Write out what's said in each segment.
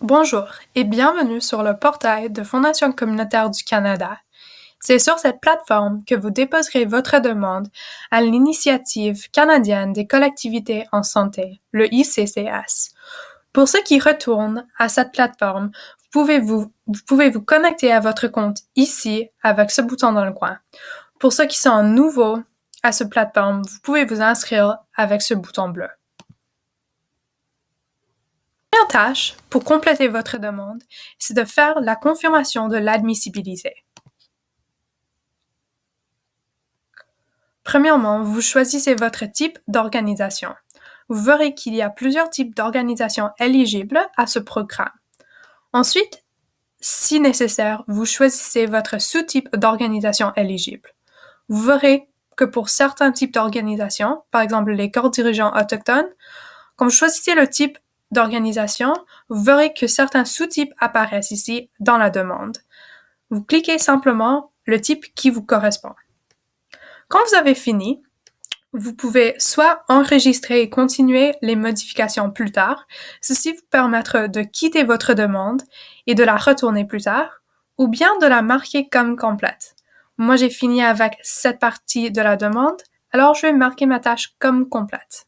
Bonjour et bienvenue sur le portail de Fondation communautaire du Canada. C'est sur cette plateforme que vous déposerez votre demande à l'Initiative canadienne des collectivités en santé, le ICCS. Pour ceux qui retournent à cette plateforme, vous pouvez vous connecter à votre compte ici avec ce bouton dans le coin. Pour ceux qui sont nouveaux à cette plateforme, vous pouvez vous inscrire avec ce bouton bleu. La première tâche pour compléter votre demande, c'est de faire la confirmation de l'admissibilité. Premièrement, vous choisissez votre type d'organisation. Vous verrez qu'il y a plusieurs types d'organisations éligibles à ce programme. Ensuite, si nécessaire, vous choisissez votre sous-type d'organisation éligible. Vous verrez que pour certains types d'organisations, par exemple les corps dirigeants autochtones, quand vous choisissez le type d'organisation, vous verrez que certains sous-types apparaissent ici dans la demande. Vous cliquez simplement le type qui vous correspond. Quand vous avez fini, vous pouvez soit enregistrer et continuer les modifications plus tard, ceci vous permettra de quitter votre demande et de la retourner plus tard, ou bien de la marquer comme complète. Moi, j'ai fini avec cette partie de la demande, alors je vais marquer ma tâche comme complète.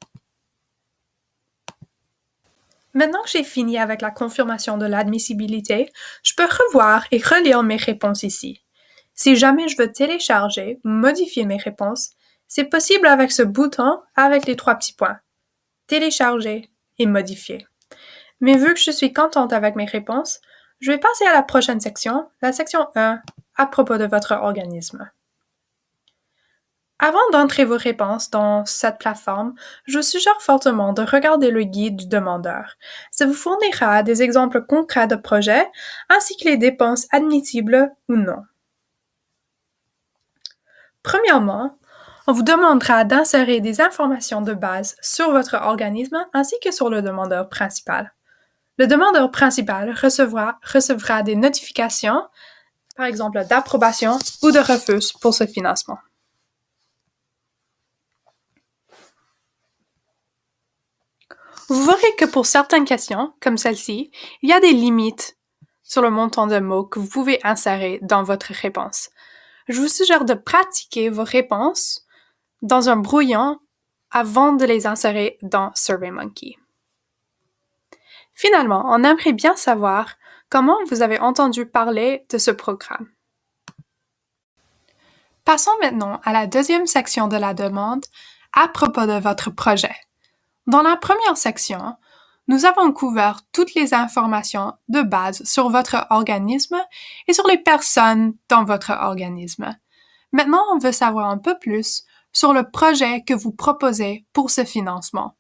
Maintenant que j'ai fini avec la confirmation de l'admissibilité, je peux revoir et relire mes réponses ici. Si jamais je veux télécharger ou modifier mes réponses, c'est possible avec ce bouton avec les trois petits points. Télécharger et modifier. Mais vu que je suis contente avec mes réponses, je vais passer à la prochaine section, la section 1, à propos de votre organisme. Avant d'entrer vos réponses dans cette plateforme, je vous suggère fortement de regarder le guide du demandeur. Ça vous fournira des exemples concrets de projets ainsi que les dépenses admissibles ou non. Premièrement, on vous demandera d'insérer des informations de base sur votre organisme ainsi que sur le demandeur principal. Le demandeur principal recevra des notifications, par exemple d'approbation ou de refus pour ce financement. Vous verrez que pour certaines questions, comme celle-ci, il y a des limites sur le montant de mots que vous pouvez insérer dans votre réponse. Je vous suggère de pratiquer vos réponses dans un brouillon avant de les insérer dans SurveyMonkey. Finalement, on aimerait bien savoir comment vous avez entendu parler de ce programme. Passons maintenant à la deuxième section de la demande à propos de votre projet. Dans la première section, nous avons couvert toutes les informations de base sur votre organisme et sur les personnes dans votre organisme. Maintenant, on veut savoir un peu plus sur le projet que vous proposez pour ce financement.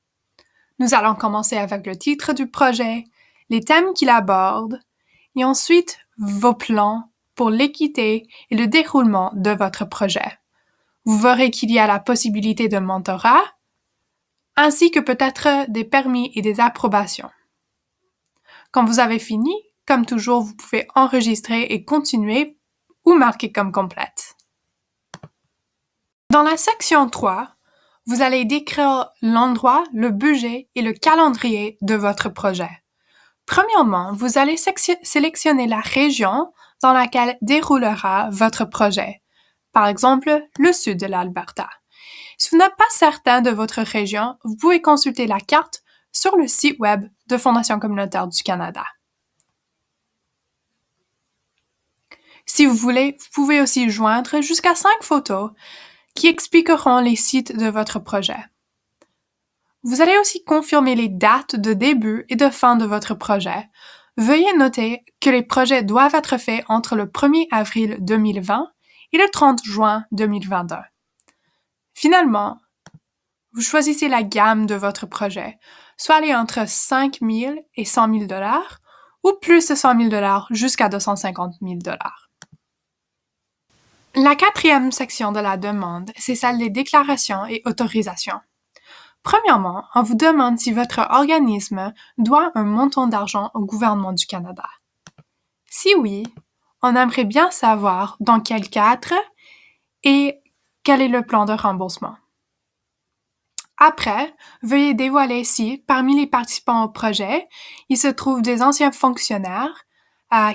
Nous allons commencer avec le titre du projet, les thèmes qu'il aborde, et ensuite vos plans pour l'équité et le déroulement de votre projet. Vous verrez qu'il y a la possibilité de mentorat, ainsi que peut-être des permis et des approbations. Quand vous avez fini, comme toujours, vous pouvez enregistrer et continuer ou marquer comme complète. Dans la section 3, vous allez décrire l'endroit, le budget et le calendrier de votre projet. Premièrement, vous allez sélectionner la région dans laquelle déroulera votre projet. Par exemple, le sud de l'Alberta. Si vous n'êtes pas certain de votre région, vous pouvez consulter la carte sur le site web de Fondation communautaire du Canada. Si vous voulez, vous pouvez aussi joindre jusqu'à 5 photos qui expliqueront les sites de votre projet. Vous allez aussi confirmer les dates de début et de fin de votre projet. Veuillez noter que les projets doivent être faits entre le 1er avril 2020 et le 30 juin 2022. Finalement, vous choisissez la gamme de votre projet, soit aller entre 5 000 et 100 000 $ ou plus de 100 000 $ jusqu'à 250 000 $. La quatrième section de la demande, c'est celle des déclarations et autorisations. Premièrement, on vous demande si votre organisme doit un montant d'argent au gouvernement du Canada. Si oui, on aimerait bien savoir dans quel cadre et quel est le plan de remboursement. Après, veuillez dévoiler si, parmi les participants au projet, il se trouve des anciens fonctionnaires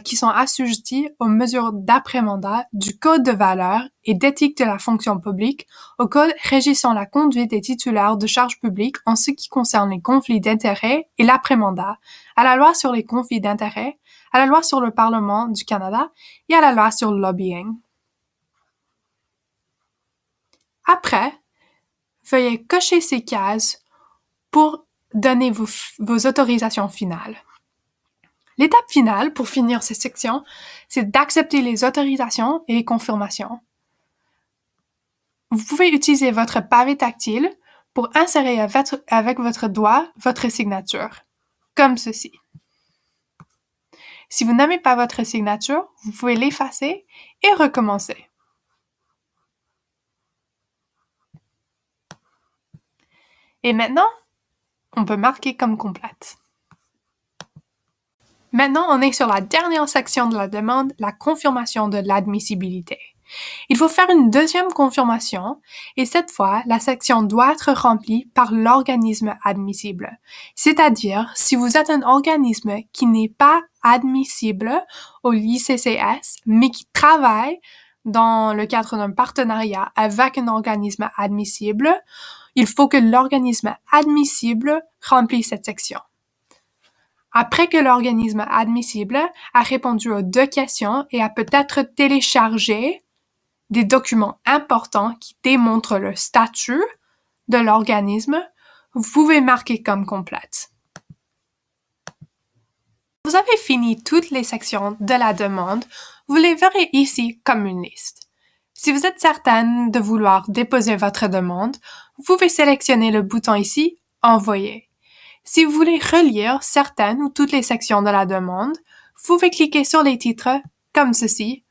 qui sont assujettis aux mesures d'après-mandat du Code de valeurs et d'éthique de la fonction publique, au Code régissant la conduite des titulaires de charges publiques en ce qui concerne les conflits d'intérêts et l'après-mandat, à la loi sur les conflits d'intérêts, à la loi sur le Parlement du Canada et à la loi sur le lobbying. Après, veuillez cocher ces cases pour donner vos autorisations finales. L'étape finale pour finir cette section, c'est d'accepter les autorisations et les confirmations. Vous pouvez utiliser votre pavé tactile pour insérer avec votre doigt votre signature, comme ceci. Si vous n'aimez pas votre signature, vous pouvez l'effacer et recommencer. Et maintenant, on peut marquer comme complète. Maintenant, on est sur la dernière section de la demande, la confirmation de l'admissibilité. Il faut faire une deuxième confirmation et cette fois, la section doit être remplie par l'organisme admissible. C'est-à-dire, si vous êtes un organisme qui n'est pas admissible au l'ICCS, mais qui travaille dans le cadre d'un partenariat avec un organisme admissible, il faut que l'organisme admissible remplisse cette section. Après que l'organisme admissible a répondu aux 2 questions et a peut-être téléchargé des documents importants qui démontrent le statut de l'organisme, vous pouvez marquer comme complète. Vous avez fini toutes les sections de la demande, vous les verrez ici comme une liste. Si vous êtes certaine de vouloir déposer votre demande, vous pouvez sélectionner le bouton ici « Envoyer ». Si vous voulez relire certaines ou toutes les sections de la demande, vous pouvez cliquer sur les titres, comme ceci,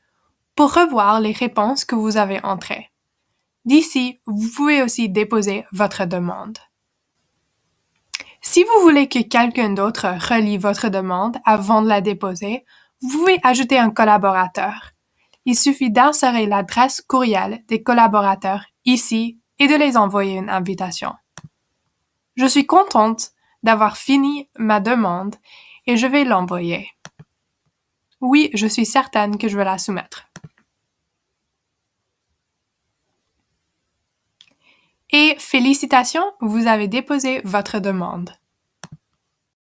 pour revoir les réponses que vous avez entrées. D'ici, vous pouvez aussi déposer votre demande. Si vous voulez que quelqu'un d'autre relie votre demande avant de la déposer, vous pouvez ajouter un collaborateur. Il suffit d'insérer l'adresse courriel des collaborateurs ici et de les envoyer une invitation. Je suis contente d'avoir fini ma demande et je vais l'envoyer. Oui, je suis certaine que je vais la soumettre. Et félicitations, vous avez déposé votre demande.